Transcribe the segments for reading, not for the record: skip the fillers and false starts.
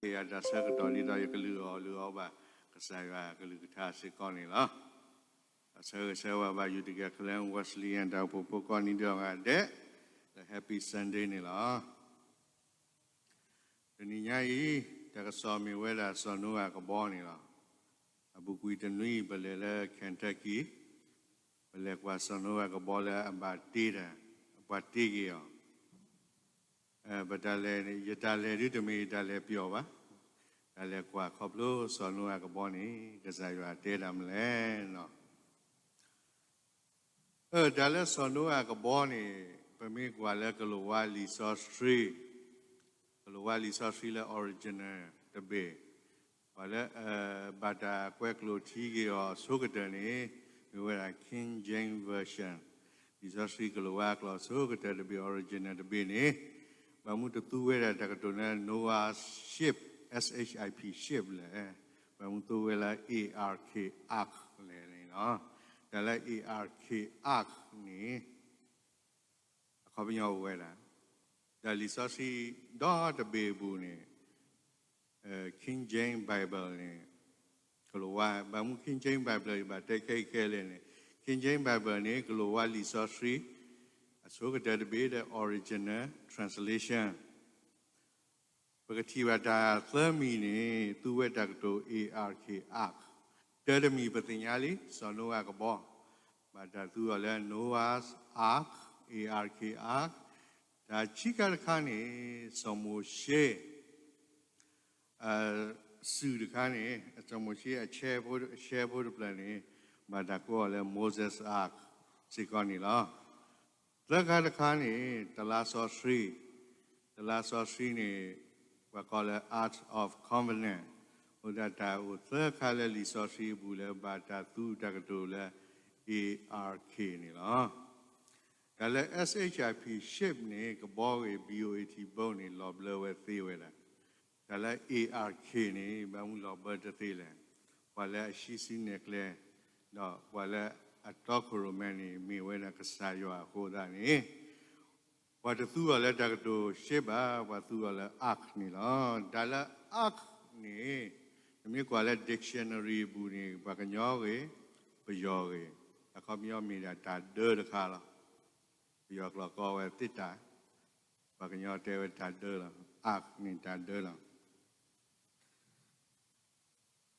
Ya dasar kedoli dah yang kelu apa kesaya kelu kita sekon ni lah. Saya ba Utica kalian Wesleyan dah pupuk ni dia ada. Happy Sunday ni lah. Ini nyai dah kesami wala sanua kebon ni lah. Abu kui tenui belela Kentucky. Belak wasanua kebola ambati dah. Ambati dia. Badale ni yadale di demi dale piawa. Dale kuah kablu sanua keboni kesaya dalam le no. Dale sanua keboni pemi kuala keluar Lisa Street. Keluar Lisa Street le original tebe. Wala pada kuah keluar tiga suka ni miwala King James version. Lisa Street keluar suka tebe original tebe ni. Bamu tu wala tak dona Noah ship SHIP ship le. Bamu tu wala ARK ark le ni no. Dalam ARK ark ni kau punya wala. Dari sasi dah ada bebu ni King James Bible ni. Keluar bamu King James Bible ibadah kai ni. King James Bible ni keluar di sasi so kita ada original translation. Begitu ada termi ni tu ada tu ARK ark. Termi bertinyali Noah kebon. Pada tu adalah Noah's ark ARK ark. Dan jika kani Moshe sudahkani Moshe share plan ni. Pada tu adalah Moses ark. Sikani lah. Terkadang ni Telasa Sri ni wakala Art of Covenant. Udah tahu terkadang Lisa Sri boleh baca tu dah kedua ARK ni lah. Kalau SHIP shape ni kebawa BOAT bau ni lobler wethiwe lah. Kalau ARK ni bangun lobler tertilah. Wala sisi nekle, dah wala atau koromani miwena kesayua koda ni. Waktu tu ala dah tu sheba, waktu tu ala ark ni lah. Dalam ark ni, kami kuala dictionary bu ni, baganyore, bejore. Aku miao mina tak ada dekala. Biar kalau kau tidak, baganyore tewe tak ada lah. Ark ni tak ada lah.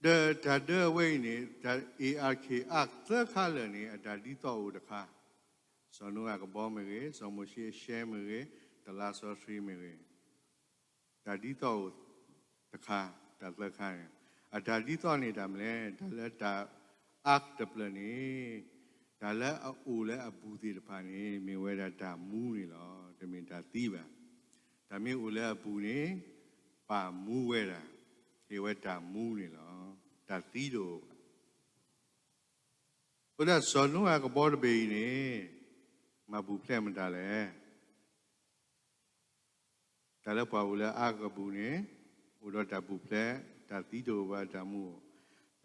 Ada way ni, ARK ark terkala ni ada di tahu dekah. Sanua kebon mereka, Moshe share mereka, Telasa Sri mereka. Tadi tahu dekah, tak lekah. Ada di tahu ni damle, dalam ark depan ni, dalam ula abu di depan ni, mereka ada mu ni lah, demi tiba. Tapi ula abu ni, pamu mereka, mereka ada mu ni lah. Tak tidur. Udah Noah kebon begini, mabu plan mendale. Kalau Paula agak ni, udah tabu plan, tak tidur pada mu.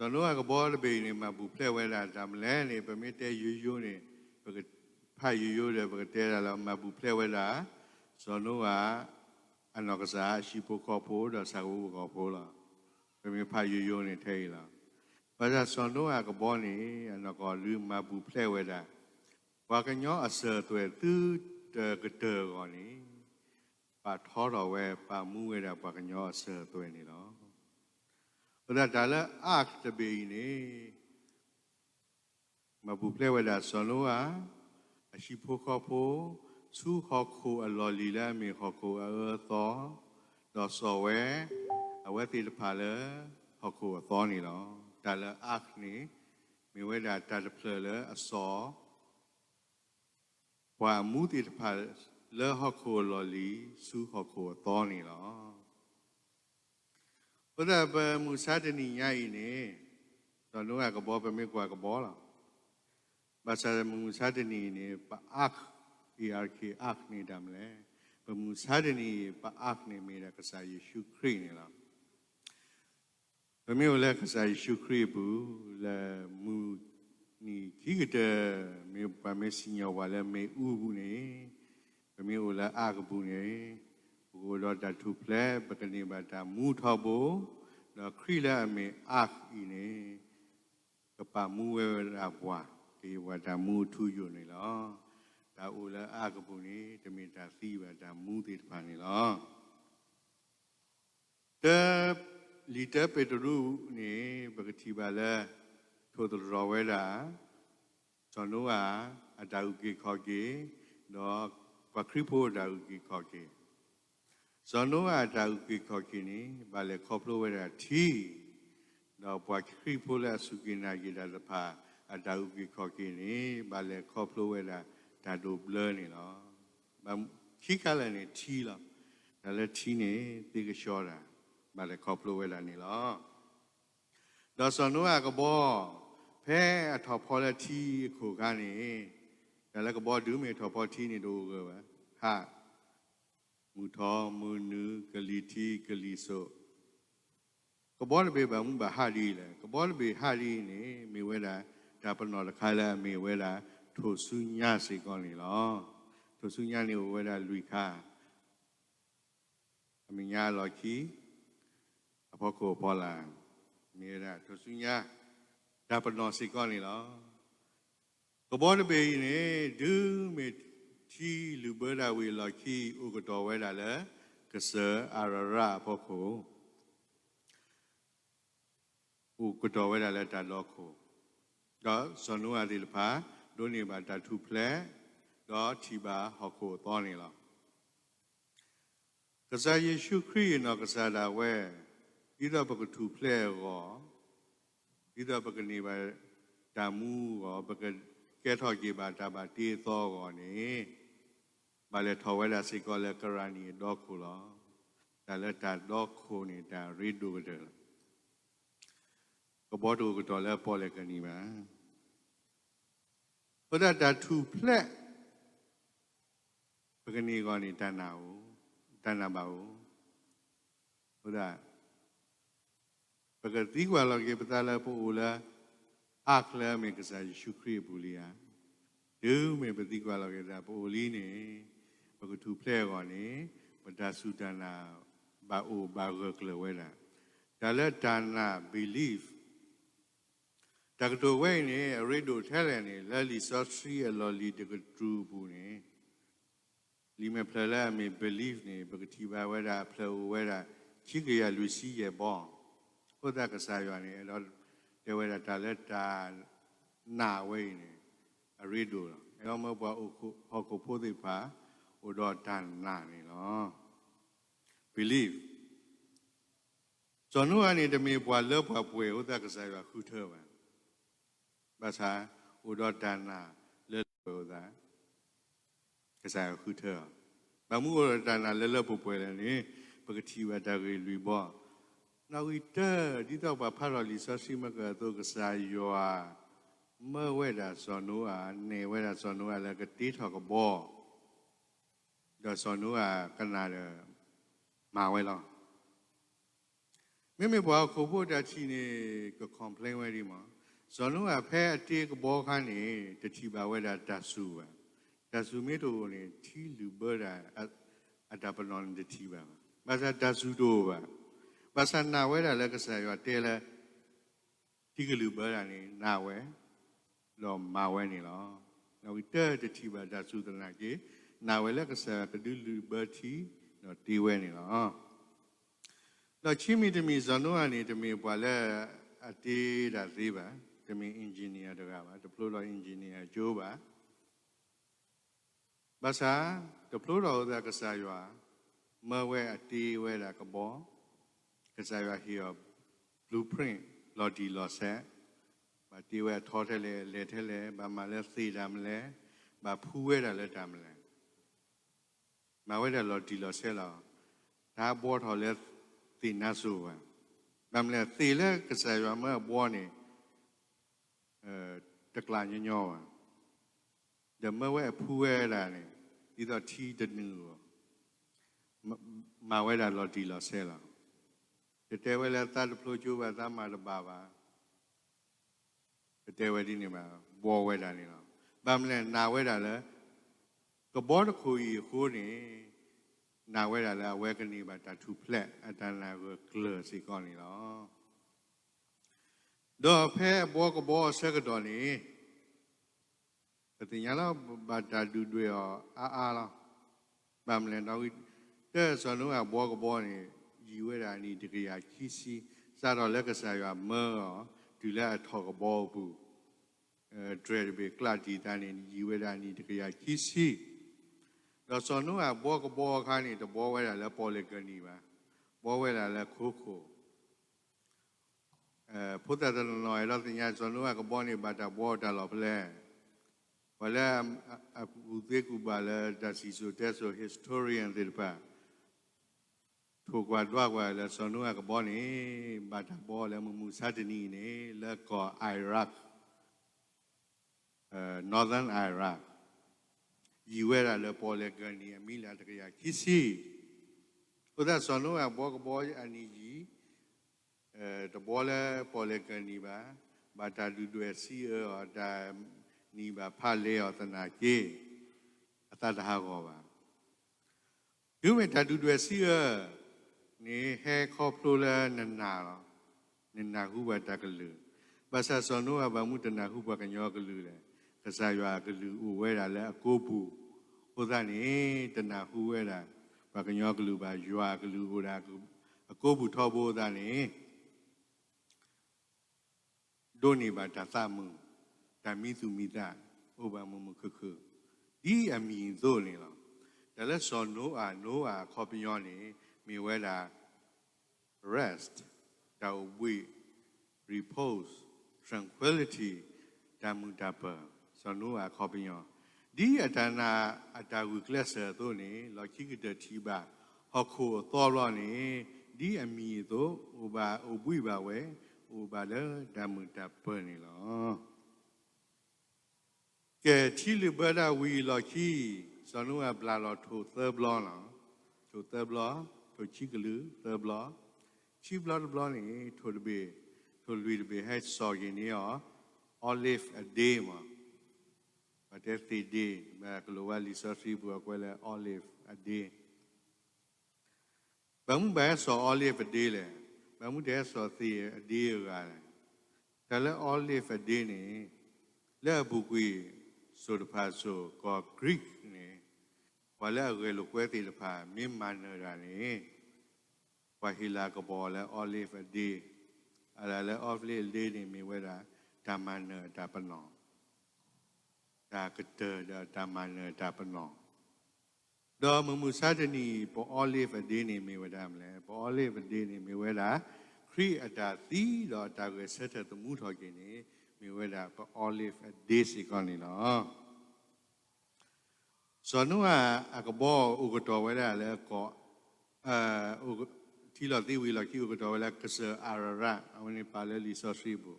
Noah kebon begini mabu plan wala damle ni, pemite yuyu ni, begitu pai yuyu le begitu dalam mabu plan wala. Noah anak saya sipu kopo dah sahu kopo lah. Kami payu ni thayla. Pada Noah kebon ni anak kalu mabu play weda. Wakanya asal tu kedar ni. Pat horor we pamu weda wakanya asal tu ni lah. Pada dalam ark tebe ini mabu play weda Noah asipu kopo su hoko alolila mi hoko ato dosawe. Awak tidak pala aku tahu ni lah. Dalam ark ni, mereka ada pela asal. Wamu tidak pala le aku loli su aku tahu ni lah. Pada Musa ni nyai ni, tahu aku bawa pemikwa aku bawa lah. Bahasa Musa ni ark, ARK ark ni damle. Musa ni ark ni mereka kesaya syukri ni lah. Kami oleh kesai syukri bu, la mu ni kita me pamesinya wala me ubu ni, kami oleh agbu ni, ကိုတော့တထူဖလဲပကနေပါတာမူထောက်ဖို့တော့ခရီလာအမေအခဤနေကပမူဝဲရာဘွားဒီဝတာမူထူယူနေလောဒါအိုလာအခပူနေတမီတာသီးပါတာမူသေးတဖာနေလောတဲလီတဲပေတရူနေပကတိပါလဲထိုးတော်ဝဲတာကျွန်တော်ကအတာဥကေခေါ်ကေတော့ပခရိဖို့တာဥကေခေါ်ကေဇောနောအတာဥကေခေါ်ကေနေဘာလဲခေါ်လို့ဝဲတာထီတော့ပခရိဖို့လာစုကိနာကေတာတဖာအတာဥကေခေါ်ကေနေဘာလဲခေါ်လို့ဝဲတာဓာတ်တို့ဘလနေလောဘာခိကလည်းနေထီလောဒါလည်းထီနေတေကလျှောတာဘာလဲခေါ်လို့ဝဲတာနေလောတော့ဇောနောကဘောဖဲအထောက်ဖော်လက်ထီခုကနေဒါလည်းကဘောဒူးမေထော်ဖော်ထီနေတို့ကပဲဟာမူထောမူနူကလီတီကလီဆိုကဘောလဘေဘာမူဘာဟာဒီလေကဘောလဘေဟာဒီနေမေဝဲတာဒါပနော်တခါလာမေဝဲတာထိုဆုညစေကောနေလောထိုဆုညနေဝဲတာလူခါအမညာလော်ခီအဖို့ကိုပေါ်လာမေရာထိုဆုညဒါပနော်စေကောနေလောကဘောတပေနေဒူးမေထီလူဘရာဝေလော်ခီဥကတော်ဝဲတာလေကဆာအာရရာဖို့ကိုဥကတော်ဝဲတာလေတာလောကိုတော့ဇွန်နူအဒီလဖာဒိုနေပါတထူဖလဲတော့ထီပါဟောကိုတော်နေလောကစားယေရှုခရစ်နော်ကစားတာဝဲဤတော့ပကထူဖလဲရောဤတော့ပကနေပါတမူရောပကကဲထော်ကြီးပါတာပါတေးသောကောနေဘာလဲထော်ဝဲတာစိကောလဲကရဏီတော့ခုလောဒါလည်းတာတော့ခုနေတာရီဒူတယ်ကဘောတူကတော့လဲပေါ်လဲကနေပါဘုဒ္ဓတာထူဖလက်ပကနေကောနေတဏ္ဍာကိုတဏ္ဍာပါကိုဘုဒ္ဓပကတိကွာလောကေပတလာပူလာအခလာမေကစားယေရှုခရစ်ပူလီယာဒူးမေပတိကွာလောကေတာပူလီနေပကထူဖလက်ကောနေပဒါစုတနာဘာအိုဘာဂကလဝဲတာဒါလက်ဒါနာ belief တကတိုဝဲနေရိဒိုထဲလဲနေလဲလီဆော့ထရီအလော်လီတကထူဘူးနေလီမေဖလာမေ belief နေပကတိဘာဝဲတာဖလောဝဲတာခိကရလူစီရဲ့ဘောဘုဒ္ဓကစားရွာနေတော့တေဝဲတာလက်တာနာဝဲနေရိဒိုအဲ့တော့မဘောအခုဟောကိုဖို့သိပါဥတော်တန်နာနေလော belief ကျွန်တော်အနေတမေပွာလောပွားပွေဥဒကစားရွာခုထောပါဘာသာဥတော်တန်နာလဲဥဒကစားခုထောဘာမှုဥတော်တန်နာလဲပွပွေလဲနေပကတိဝတာရီလူဘောနောက်ဤတဒီတော့ဘာဖာရလီဆစီမကတော့ကစားရွာမဝဲတာစောနိုးအနေဝဲတာစောနိုးလည်းကတိထောက်ကဘောတော့စောနိုးကနာရမာဝဲလောမိမိဘွားခုဖို့တချီနေက complain ဝဲဒီမှာဇော်လုံးကဖဲအတေကဘောခန်းနေတချီပါဝဲတာတဆူပါတဆူမီတို့နေထီလူဘရာအတပလွန်တချီပါဘာသာတဆူတို့ပါဘာသာနာဝဲတာလည်းကစားရွာတဲလဲဒီကလူဘရာနေနာဝဲလောမာဝဲနေလောနောက်တဲတချီပါတဆူတနာကြီးနာဝဲလည်းကစားကဒူလူဘတီတော့တီဝဲနေလောတော့ချင်းမီတမီဇန်နိုအနေတမီပွာလဲအတေးတာသေးပါတမီအင်ဂျင်နီယာတကပါဒပလိုတော်အင်ဂျင်နီယာဂျိုးပါဘာသာဒပလိုတော်ကစားရွာမဝဲအတေးဝဲတာကဘောကစားရွာဟီယော blueprint လော်ဒီလော်ဆက်ဘာတေးဝဲထောထဲလဲထဲလဲဘာမှလဲသေတာမလဲဘာဖူးဝဲတာလဲတာမလဲမဝဲတာလော်ဒီလော်ဆက်လောဒါဘောထော်လဲသေနာဆိုပါဘာမလဲသေလဲကစားရွာမှာဘောနေတကလာညညောပါဓမ္မဝဲဖူးဝဲတာနေဒီတော့ထီတနူမဝဲတာလော်ဒီလော်ဆဲလာတဲဝဲလဲတတ်ဖလိုကျိုးပါသမာတပါပါတဲဝဲဒီနေမှာဘောဝဲတာနေတော့ဘာမလဲနာဝဲတာလဲကဘောတခုကြီးခိုးနေ နာဝဲတာလဲဝဲကနေပါတာထူဖလက်အတန်လာကိုကလစီကောနေလောတော့ဖဲဘောကဘောဆက်ကတော့နေတင်ရလာဘာတာဒူတွေရောအာလောဗမ်လန်တော့တဲ့ဆိုတော့ဘောကဘောနေရီဝဲတာနေတကယ်ခီစီစားတော့လက်ကစားရမောဒီလက်ထောက်ကဘောဘူးဒရဘေကလာတီတန်နေရီဝဲတာနေတကယ်ခီစီတော့ဆိုတော့ဘောကဘောခါနေတဘောဝဲတာလဲပေါ်လေကနီပါဘောဝဲတာလဲခိုးခိုးဖုတ်တယ်နော်အဲ့တော့တင်ရဆိုတော့ကဘောနေဘာတာဘောတာလောဖလဲဘာလဲအခုသေးကူပါလဲဒါစီဆိုတဲ့ဆို historian တွေပါထိုကွာတော့လဲဆိုတော့ကဘောနေဘာတာဘောလဲမမှုစတနီနေလက်ကော Iraq northern Iraq ယူဝဲတာလဲပေါ်လေကနေအမိလာတကရခီစီဟိုဒါဆိုတော့ဘောကဘောအနီကြီးတဘောလဲပေါ်လေကနေပါဘာတာဒူတွေစီအော်ဒါနီပါဖလေောတနာကြီးအတတဟာကောပါယူမေဓာတုတွေစီနေဟဲခေါပလိုလာနနာလောနနာဟုဘတကလူဘာသာစောနောဘာမှုတနာဟုဘကညောကလူလေကစားရွာကလူဥဝဲတာလဲအကိုပူဟိုသားနေတနာဟုဝဲတာဘကညောကလူပါရွာကလူဟိုတာအကိုပူထောဖို့သားနေဒိုနေပါတသမုဒါမိသူမိသားဥပမမခခဒီအမီသို့နေလောဒါလဲစောနိုးခေါ်ပြောနေမိဝဲတာ rest ဒါဝိ repose tranquility ဒါမူတပစောနိုးခေါ်ပြောဒီအတနာအတာဝီကလပ်သို့နေလောခိကတတိပါဟောခိုသောလောနေဒီအမီသို့ဥပွိပါဝဲဥပါလေဒါမူတပနေလောကဲချီလဘဒဝီလောခိစောနိုးဘလာလောထိုသဘလောလောထိုသဘလောထိုချီကလူသဘလောချီဘလောဘလောနေထိုလဘေထိုလူတဘေဟဲ့စောရင်နေရော olive a day မှာဘာတဲ့တီဒီဘာကလောဝလီဆော်စီဘူကွဲလဲ olive a day ဘာမှုပဲစော olive a day လဲဘာမှုတဲ့စောသီ a day ကလည်းဒါလဲ olive a day နေလဲဘူကွေဆိုတဖာဆိုကော Greek နေဘာလဲရေလိုကွဲတီတဖာမင်းမန်နာနေဘာဟီလာကဘောလဲ olive a day အဲ့ဒါလဲ olive a day နေမြဝဲတာဓမ္မနာဓပနောဒါကတဓမ္မနာဓပနောတော့မမှုစာတနီပေါ် olive a day နေမြဝဲတာမလဲပေါ် olive a day နေမြဝဲတာခရီအတာသီတော့တာကွယ်ဆက်တဲ့သမှုထော်ကျင်နေမြဝဲတာပေါ် olive a day စီကောနေလောဇောနုအကဘောဥကတော်ဝဲတာလဲကောထီလော်တီဝီလော်ကိဥကတော်ဝဲလဲကစအာရရအဝနေပါလဲလီဆောစီဘူ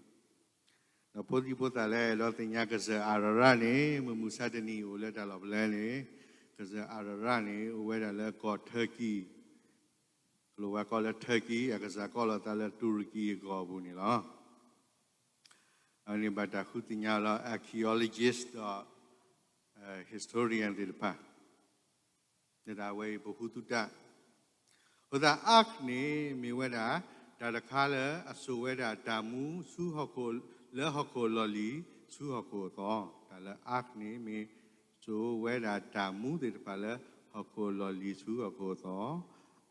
နော်ပိုဒီပိုတာလဲလောတင်ညာကစအာရရနေမမှုစတနီကိုလဲတာလော်ဘလဲနေကစအာရရနေဝဲတာလဲကောတာကီလိုဝဲကောလဲတာကီအကစကောလောတာလဲတူရကီကောဘူးနေလောအနေဘာတာခုတင်ညာလော archaeologist historian တွေပါဒါဝဲဘဟုတုတဟိုဒါအခနေမြေဝဲတာဒါတခါလဲအဆူဝဲတာတာမူစုဟခိုလဲဟခိုလော်လီစုဟခိုတော့ဒါလဲအခနေမြေဆိုဝဲတာတာမူတွေတပါလဲဟခိုလော်လီစုဟခိုတော့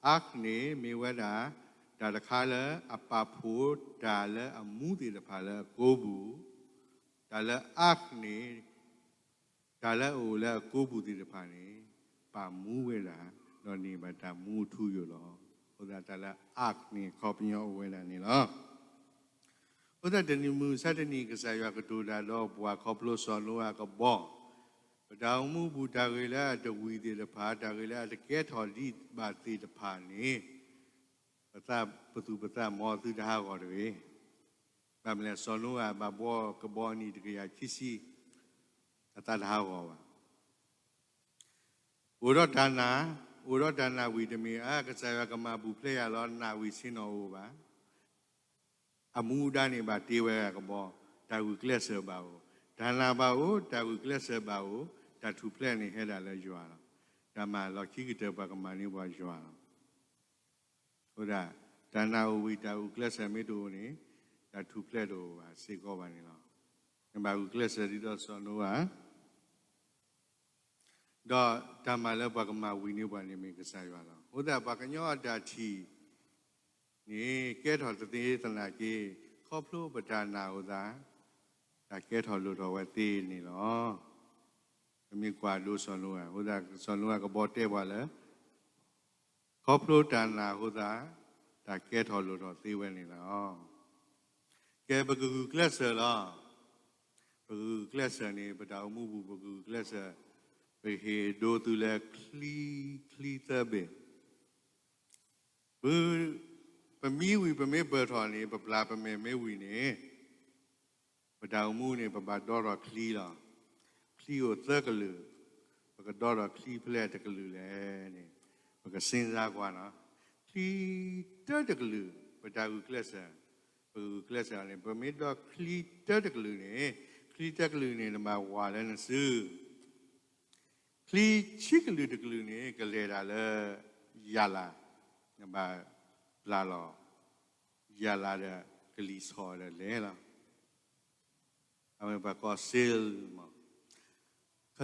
အခနေမြေဝဲတာဒါတခါလဲအပဖို့ဒါလဲအမှုတွေတပါလဲကိုဘူးဒါလဲအခနေဒါလဲဟိုလဲကိုဘူးတွေတပါနေပါမူဝဲတာတော့နေမှာဒါမူထူရလောဟိုဒါတလာအခနေခေါပညောဝဲလာနေလောဟိုဒါတနီမူစတနီကစားရကတူလာလောဘွာခေါပလို့စောလောကဘောဒါမူဘူတာကေလာတဝီတေတဖာတာကေလာတကဲထော်လိပါတေတဖာနေပသပသူပသမောသူတဟာကောတွေဗမလဲစောလောကဘဘောကဘောနီတကရချီစီအတတဟာကောပါဝရဒနာဥရဒနာဝီတမီကစားရကမဘူဖလေရလောနာဝီစင်းတော်ဟောပါအမှုဒန်နေပါတေဝဲကဘောတာဝီကလက်ဆပါဟောဒါနာပါဟောတာဝီကလက်ဆပါဟောဓာတုဖလေနေဟဲ့တာလဲကြွာတော့ ဓမ္မလောခိကတပကမနိဘွားရွာဟုတ်ဒါဒါနာဝိတာဥကလဆမေတုန်ဒါထူပလက်တော့စေကောပါနေလောဒီမှာဥကလဆရီတော့ဆောနောတော့ဓမ္မလည်းပကမဝိနိဘွားနေမိကစားရွာလောဟုတ်ဒါပကညောတာချီနေကဲတော်တသေးသနာကြီးခေါပလို့ပဒါနာဟုတ်ဒါကဲတော်လို့တော့ဝဲသေးနေလောအမြင်ကွာလို့ဆောနောဟုတ်ဒါဆောနောကဘောတဲ့ပါလေခေါပလို့ဒါနာဟုတ်ဒါကဲတော်လို့တော့သေးဝဲနေလောကဲဘကူကလဆာလားဘကူကလဆာနေပဒါမှုဘူးဘကူကလဆာဘေဟေဒိုတူလေခလီသဘေဘူပမီဝီပမေဘထော်နေပပလာပမေမေဝီနေပဒါမှုနေပပတော်တော်ခလီလားခလီကိုသက်ကလူပကတော်တော်ခလီဖလက်တကလူလေနေပကစင်းစားကွာနော်ခလီတကလူပဒါကူကလဆာကလဆာလည်းပမေတော့ခလီတကလူနေခလီတကလူနေနမဝါလည်းနစုခလီချိကလူတကလူနေကလေတာလေရလာနမလာလောရလာတဲ့ကလီဆော်တယ်လေလားအမေဘကောဆယ်မခ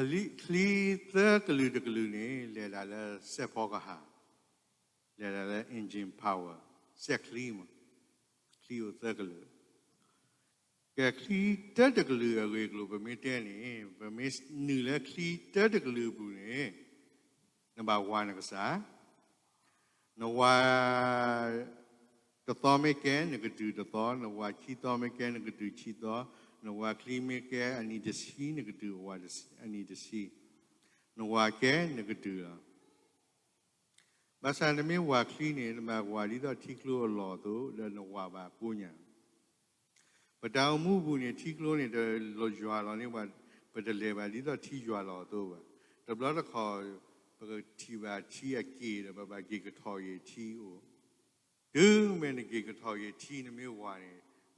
လီသကလူတကလူနေလေတာလေဆက်ဖောကဟာလေတာလေ engine power ဆက်ခလီမခလီသကလူကဲခလီတကလူရေကလူဗမေတဲနေဗမေနူလေခလီတကလူဘူးနေနံပါတ်1ကစားနဝါတတော်မကဲနကတူတတော်နဝါချီတော်မကဲနကတူချီတော်နဝါခလီမကဲအနီတစီနကတူဝါအနီတစီနဝါကဲနကတူဘာသာနမေဝါခလီနေနမဝါဒီတော့ထီကလို့လော်တို့နဝါပါကိုညာပတောင်မှုဘူးနေထီကလို့နေလော်ရွာလော်နေပါပဒလေပါဒီတော့ထီရွာလော်တို့ပါတဘလတော့ခေါ်ထီပါချီအကေတယ်ဘာကေကထော်ရီထီအိုဒူးမင်းကေကထော်ရီထီနမေဝါနေ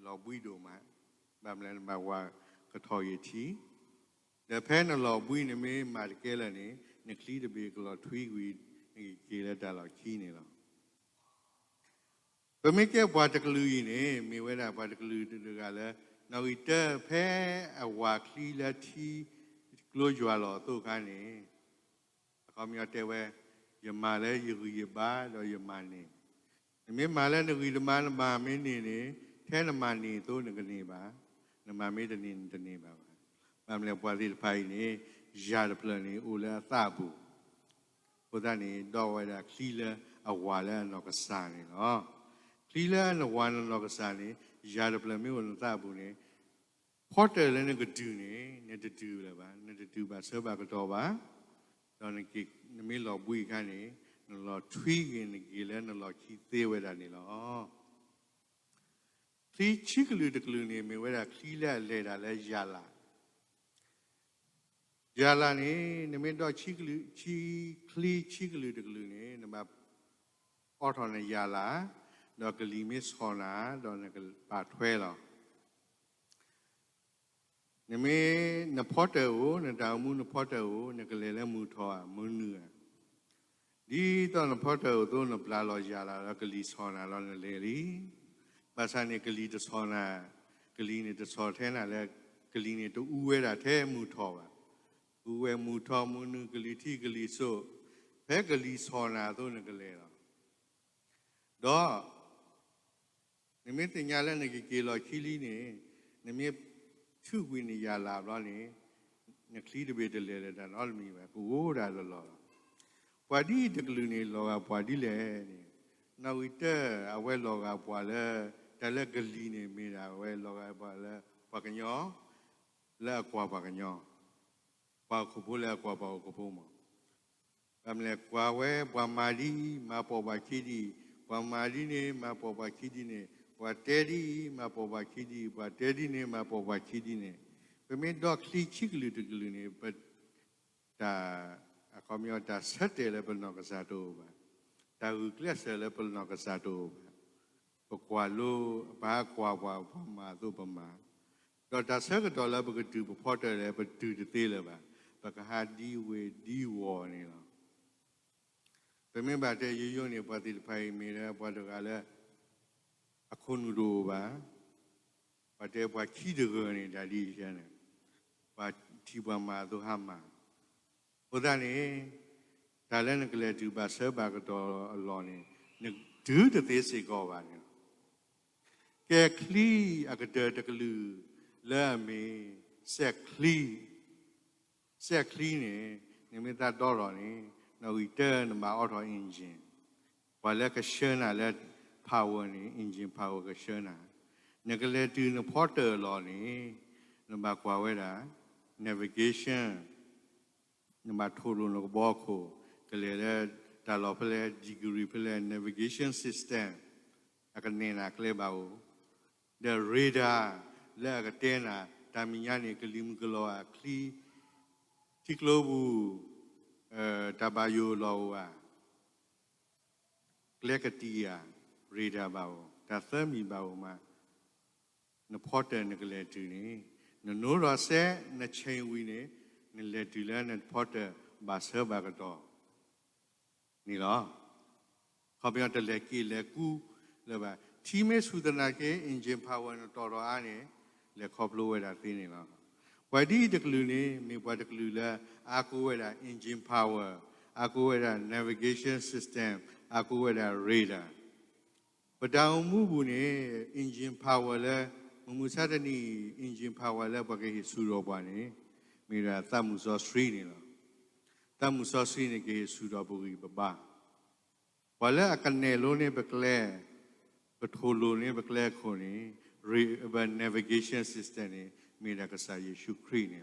လော်ပွီးတို့မှာဘာမလဲမဝါကထော်ရီထီတဲ့ဖဲနလော်ပွီးနမေမာကဲလနေနကလီတဘေကလော်ထွီဝီကေလက်တာလော်ခီနေလောဗမေကဲဘွားတကလူကြီးနေမေဝဲတာဘွားတကလူကလည်းနော်ဤတဲ့ဖဲအဝါခလီလက်ထီကလိုကြွာလော်တို့ခန်းနေကောမြတ်တဲဝဲယမလဲယပါတော့ယမနေမင်းမာလဲနဂီဓမ္မနမမင်းနေနေထဲနမနေသို့နကနေပါနမမေးတနေပါဘာမလဲပွားသေးဖိုင်နေရာပလနေဦးလဲသဘူးဘုဒ္ဓနေတော့ဝဲတာခလီလဲအဝါလဲတော့ကစားနေနော်ခလီလဲနဝါတော့ကစားနေရာပလမျိုးကိုသဘူးနေဖော့တယ်လဲနကဒူနေနေတူလဲပါနေတူပါဆောပါကတော့ပါတော့နကိနမေလောဘွေခန်းနေနလောထွီးကင်းနကိလဲနလောခီသေးဝဲတာနေလောခီချိကလူတကလူနေမေဝဲတာခီလဲလဲတာလဲရလာနေနမေတော့ချိကလူခလီချိကလူတကလူနေနမအော်ထော်နေရလာတော့ကလီမစ်ခေါ်လာတော့နကပါထွဲလောနမေနဖော့တဲကိုနတောင်မှုနဖော့တဲကိုနကလေးလဲမူထောမွန်းနူဒီတော့နဖော့တဲကိုသို့နပလာလောရလာတော့ကလီဆောနာလောနလေလီပါစာနေကလီတဆောနာကလီနေတဆောထဲနာလဲကလီနေတူဦးဝဲတာထဲမူထောပါဦးဝဲမူထောမွန်းနူကလီထီကလီဆိုဘဲကလီဆောနာသို့နကလေးတော့နမေတင်ညာလဲနကေလောခီလီနေနမေထုဝိနေရလာတော့နေနကလီတဘေတလေတာတော့မီပဲကိုဒါလောပွာဒီတကလူနေလောကပွာဒီလေနေနောက်ဝိတဲ့အဝဲလောကပွာလဲတလက်ကလီနေမိတာဝဲလောကပွာလဲပွာကညောလက်ကွာပွာကညောပွာခုဖို့လက်ကွာပွာခုဖို့မအမလဲကွာဝဲပွာမာဒီမပေါ်ပါခီဒီပွာမာဒီနေမပေါ်ပါခီဒီနေပွာတဲဒီမပေါ်ပါခီဒီပွာတဲဒီနေမပေါ်ပါခီဒီနေပမေတော့ခလီချိကလူတကလူနေပတာအကောမြတ်တာဆက်တယ်လည်းဘယ်တော့ကစားတော့ပါတာကူကလစ်ဆယ်လည်းဘယ်တော့ကစားတော့ပါကွာလို့ဘာကွာဘာမှာသို့ပမာတော့တာဆက်ကတော့လည်းဘယ်ကတူဖို့တယ်လည်းဘယ်တူသေးလည်းပါဘကဟာဒီဝေဒီဝော်နေလား me ba te you ni pa ti pai me le pa to ga le a khun ru ba pa te pa chi de go ni da di shan ne pa ti pa ma to ha ma ho da ni da le ne kle tu ba se ba ga to lo ni ne du de te se ko ba ni ke kli a ga de de lu le me se kli ni me ta do ro ni no we turn ma auto engine wala ka shena le power ni engine power ka shena ne ka le tu no porter lo ni no ma kwa we da navigation no ma thoro no bo ko ka le da lo phle degree phle navigation system aka ne na kle ba o the radar le ka te na ta mi nya ni ka lim ka lo a kli ti klo bu ta ba yo lo wa Glekatia, reader bow, that thermi bow ma, no potter neglectini, no nora se, no chain winnie, no let you learn and potter bas her bagator. Nila, copy out the lecky, leku, leva, teammates with the nake, engine power and toro ane, le coplo at thinila. Why did the clune, me what the clue, aku engine power, aku navigation system. Aku weda radar. Padang mubu ni engine power le, mumusada ni engine power le bagai suroba ni, mira tamuso sri ni lo. Tamuso sri ni ke suroba baba. Wala akan nelo ni bekle, betholo ni bekle ko ni, navigation system ni, mira kasaya shukri ni.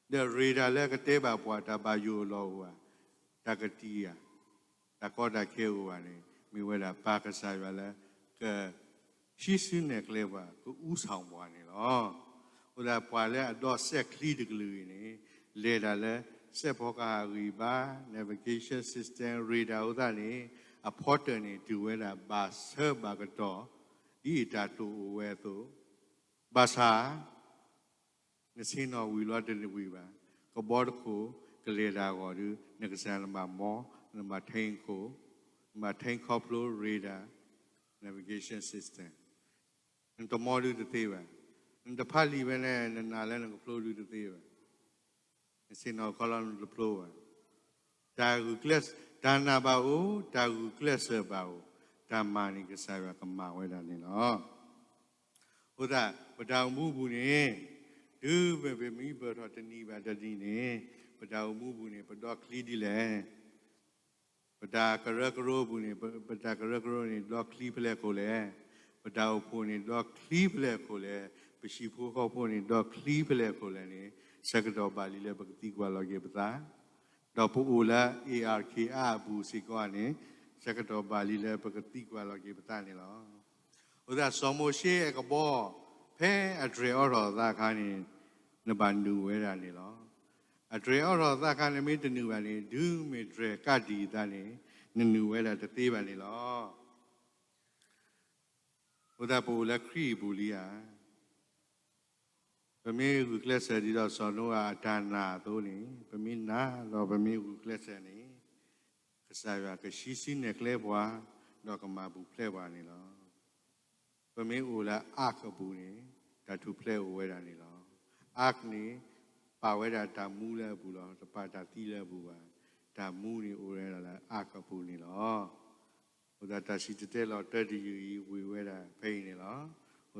The radar le kateba puata bayu lo wa, takatia. Ta ko da ke u wa ni mi we da pa ka sa ya la ke shi su ne kle ba ku u saung bwa ni lo u da pwa le a do set kli de glu ni le da le set bo ka ri ba navigation system radar u da ni a porter ni tu we da ba se ba ka to di ta tu we to ba sa ne sin no wi lo de wi ba ko bo ko ke le da go du ne ka sa ma mo ma tain koplo radar navigation system and the model the teva and the pali when and nalan flow to the teva and say no colon the flow tagu class dana ba o tagu class ba o tamani ka sa ka ma we da ni lo uda padang mu bu ni du be mi ba tho tani ba da di ni padang mu bu ni padok kli di le Pada karakro bu ni pada karakro ni dog clip le ko le pada upo ni dog clip le ko le pesi pho ko pho ni dog clip le ko le ni sakdo bali le bakti kwa lo ge pata do pu ola ARK bu si ko ni sakdo bali le bakti kwa lo ge pata ni lo uda somo she ka bo phe adre oro da kha ni na bandu we da ni lo Adre oro da ka ne me tenu ba ni du me dre ka di da ni nu we la te te ba ni lo Uda po la kri bu li ya pa me ku class di do so no a da na to ni pa me na lo pa me ku class ni ka sa ya ka shi si ne kle bwa do ka ma bu ple ba ni lo pa me u la ak bu ni da tu ple u we da ni lo ak ni pa we da ta mu le bu lo pa ta ti le bu ba ta mu ni o re la a ka bu ni lo o da ta si te lo te di wi we da phe ni lo